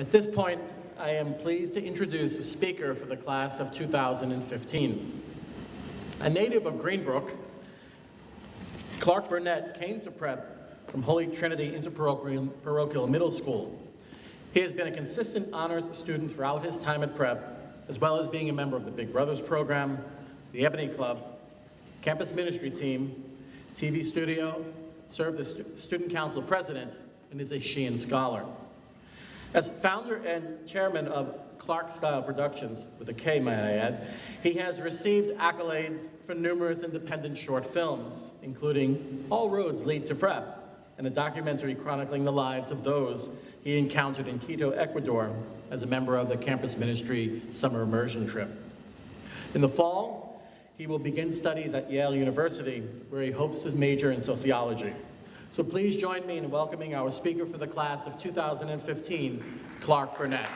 At this point, I am pleased to introduce a speaker for the class of 2015. A native of Greenbrook, Clark Burnett came to prep from Holy Trinity Interparochial Middle School. He has been a consistent honors student throughout his time at prep, as well as being a member of the Big Brothers program, the Ebony Club, campus ministry team, TV studio, served as student council president, and is a Sheehan Scholar. As founder and chairman of Clark Style Productions, with a K, might I add, he has received accolades for numerous independent short films, including All Roads Lead to Prep, and a documentary chronicling the lives of those he encountered in Quito, Ecuador, as a member of the campus ministry summer immersion trip. In the fall, he will begin studies at Yale University, where he hopes to major in sociology. So please join me in welcoming our speaker for the class of 2015, Clark Burnett.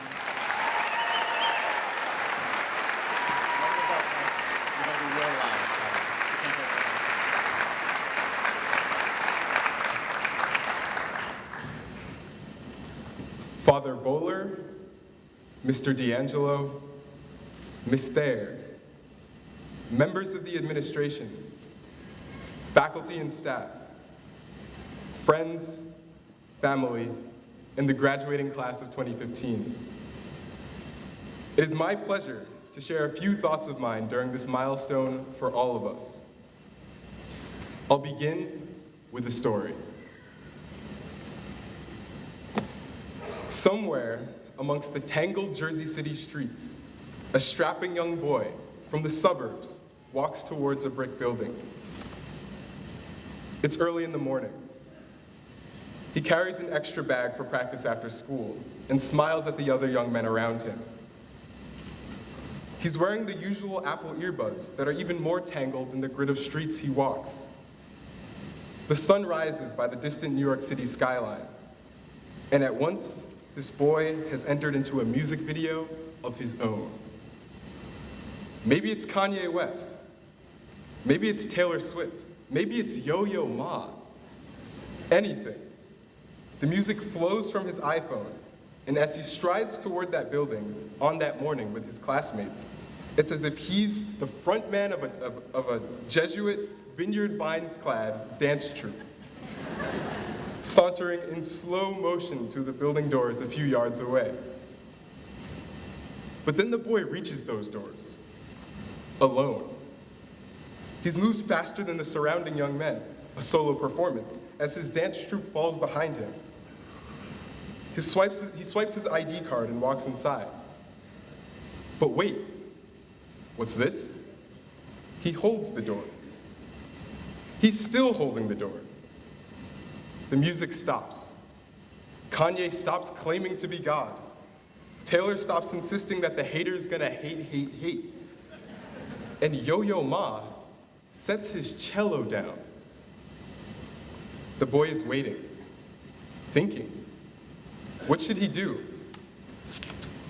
Father Bowler, Mr. D'Angelo, Miss Thayer, members of the administration, faculty and staff, friends, family, and the graduating class of 2015. It is my pleasure to share a few thoughts of mine during this milestone for all of us. I'll begin with a story. Somewhere amongst the tangled Jersey City streets, a strapping young boy from the suburbs walks towards a brick building. It's early in the morning. He carries an extra bag for practice after school and smiles at the other young men around him. He's wearing the usual Apple earbuds that are even more tangled than the grid of streets he walks. The sun rises by the distant New York City skyline, and at once, this boy has entered into a music video of his own. Maybe it's Kanye West. Maybe it's Taylor Swift. Maybe it's Yo-Yo Ma. Anything. The music flows from his iPhone, and as he strides toward that building on that morning with his classmates, it's as if he's the front man of a Jesuit vineyard vines-clad dance troupe, sauntering in slow motion to the building doors a few yards away. But then the boy reaches those doors, alone. He's moved faster than the surrounding young men, a solo performance, as his dance troupe falls behind him. He swipes his ID card and walks inside. But wait, what's this? He holds the door. He's still holding the door. The music stops. Kanye stops claiming to be God. Taylor stops insisting that the hater's gonna hate. And Yo-Yo Ma sets his cello down. The boy is waiting, thinking. What should he do?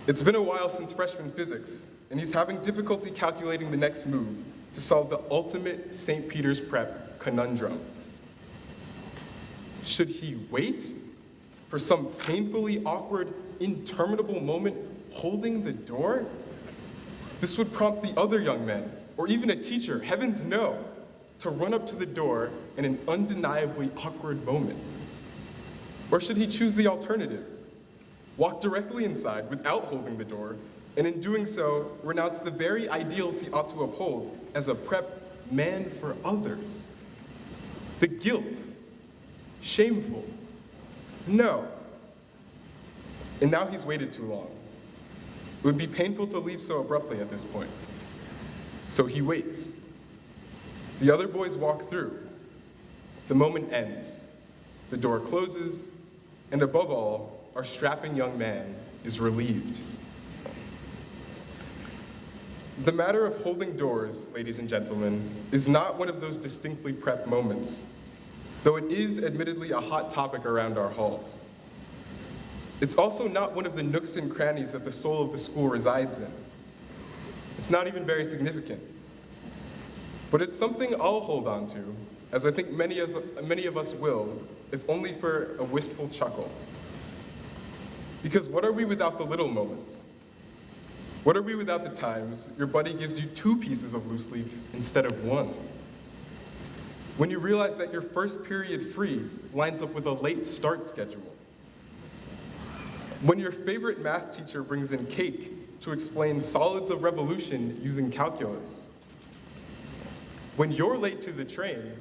It's been a while since freshman physics, and he's having difficulty calculating the next move to solve the ultimate St. Peter's Prep conundrum. Should he wait for some painfully awkward, interminable moment holding the door? This would prompt the other young men, or even a teacher, heavens no, to run up to the door in an undeniably awkward moment. Or should he choose the alternative? Walk directly inside without holding the door, and in doing so, renounce the very ideals he ought to uphold as a prep man for others. The guilt. Shameful. No. And now he's waited too long. It would be painful to leave so abruptly at this point. So he waits. The other boys walk through. The moment ends. The door closes, and above all, our strapping young man is relieved. The matter of holding doors, ladies and gentlemen, is not one of those distinctly prep moments, though it is admittedly a hot topic around our halls. It's also not one of the nooks and crannies that the soul of the school resides in. It's not even very significant. But it's something I'll hold on to, as I think many of us will, if only for a wistful chuckle. Because what are we without the little moments? What are we without the times your buddy gives you 2 pieces of loose leaf instead of 1? When you realize that your first period free lines up with a late start schedule. When your favorite math teacher brings in cake to explain solids of revolution using calculus. When you're late to the train,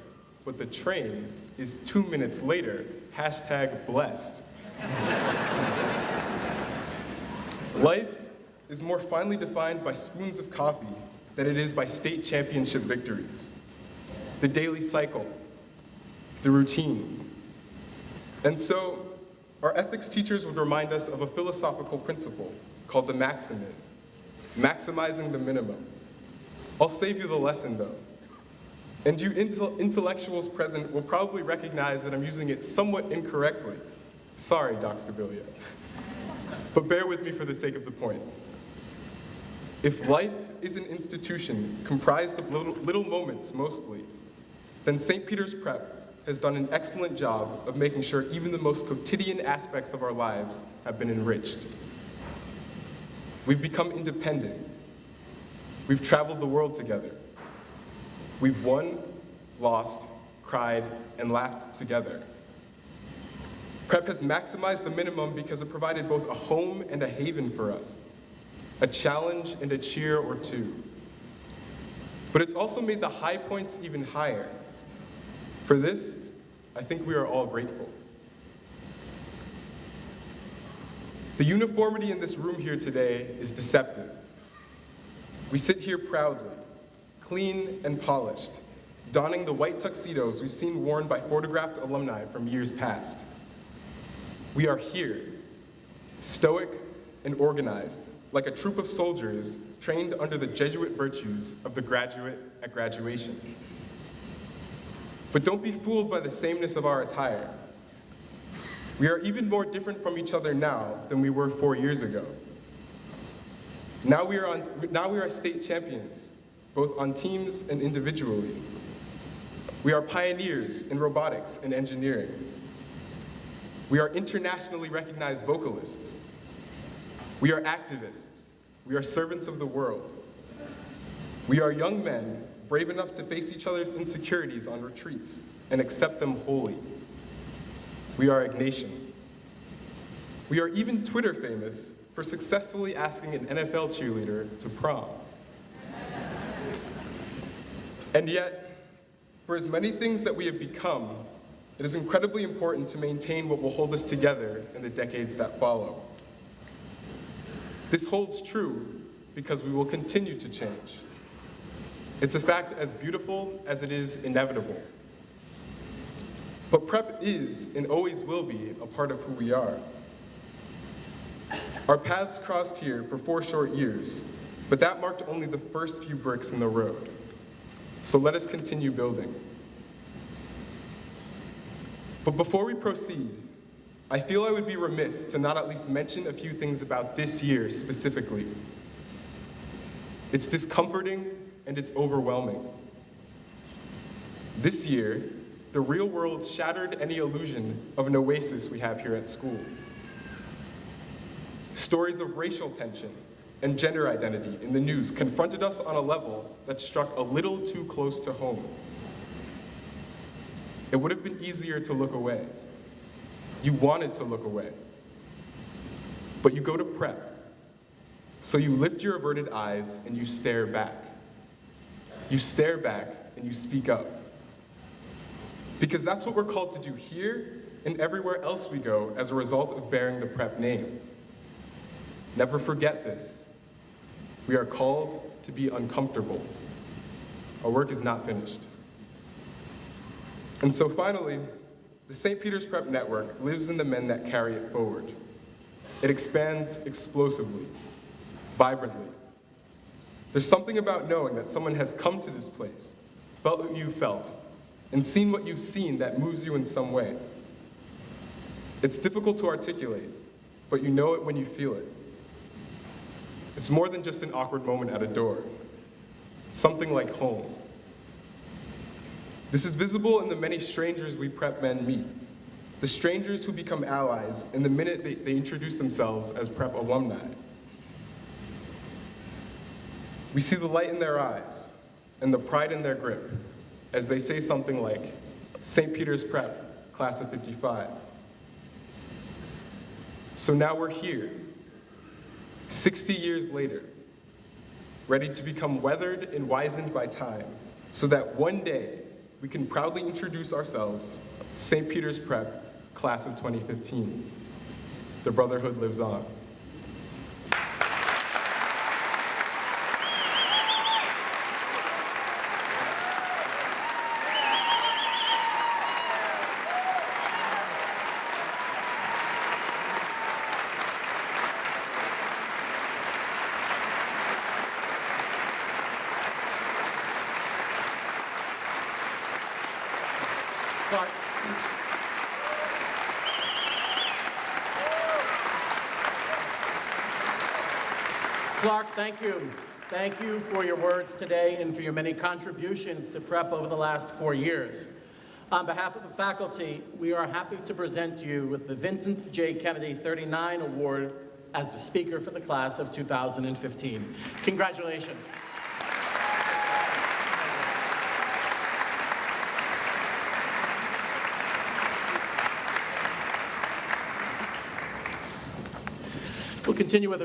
but the train is 2 minutes later, #blessed. Life is more finely defined by spoons of coffee than it is by state championship victories. The daily cycle, the routine. And so, our ethics teachers would remind us of a philosophical principle called the maximum, maximizing the minimum. I'll save you the lesson though. And you intellectuals present will probably recognize that I'm using it somewhat incorrectly. Sorry, Doc Stabilia. But bear with me for the sake of the point. If life is an institution comprised of little moments mostly, then St. Peter's Prep has done an excellent job of making sure even the most quotidian aspects of our lives have been enriched. We've become independent. We've traveled the world together. We've won, lost, cried, and laughed together. Prep has maximized the minimum because it provided both a home and a haven for us, a challenge and a cheer or two. But it's also made the high points even higher. For this, I think we are all grateful. The uniformity in this room here today is deceptive. We sit here proudly, clean and polished, donning the white tuxedos we've seen worn by photographed alumni from years past. We are here, stoic and organized, like a troop of soldiers trained under the Jesuit virtues of the graduate at graduation. But don't be fooled by the sameness of our attire. We are even more different from each other now than we were 4 years ago. Now we are state champions, both on teams and individually. We are pioneers in robotics and engineering. We are internationally recognized vocalists. We are activists. We are servants of the world. We are young men brave enough to face each other's insecurities on retreats and accept them wholly. We are Ignatian. We are even Twitter famous for successfully asking an NFL cheerleader to prom. And yet, for as many things that we have become, it is incredibly important to maintain what will hold us together in the decades that follow. This holds true because we will continue to change. It's a fact as beautiful as it is inevitable. But Prep is and always will be a part of who we are. Our paths crossed here for 4 short years, but that marked only the first few bricks in the road. So let us continue building. But before we proceed, I feel I would be remiss to not at least mention a few things about this year specifically. It's discomforting and it's overwhelming. This year, the real world shattered any illusion of an oasis we have here at school. Stories of racial tension and gender identity in the news confronted us on a level that struck a little too close to home. It would have been easier to look away. You wanted to look away. But you go to Prep, so you lift your averted eyes and you stare back. You stare back and you speak up. Because that's what we're called to do here and everywhere else we go as a result of bearing the Prep name. Never forget this. We are called to be uncomfortable. Our work is not finished. And so finally, the St. Peter's Prep Network lives in the men that carry it forward. It expands explosively, vibrantly. There's something about knowing that someone has come to this place, felt what you felt, and seen what you've seen that moves you in some way. It's difficult to articulate, but you know it when you feel it. It's more than just an awkward moment at a door. It's something like home. This is visible in the many strangers we Prep men meet, the strangers who become allies in the minute they introduce themselves as prep alumni. We see the light in their eyes and the pride in their grip as they say something like, St. Peter's Prep, class of '55. So now we're here, 60 years later, ready to become weathered and wizened by time, so that one day we can proudly introduce ourselves, St. Peter's Prep, class of 2015. The brotherhood lives on. Clark. Clark, thank you. Thank you for your words today and for your many contributions to prep over the last 4 years. On behalf of the faculty, we are happy to present you with the Vincent J. Kennedy 39 Award as the speaker for the class of 2015. Congratulations. We'll continue with a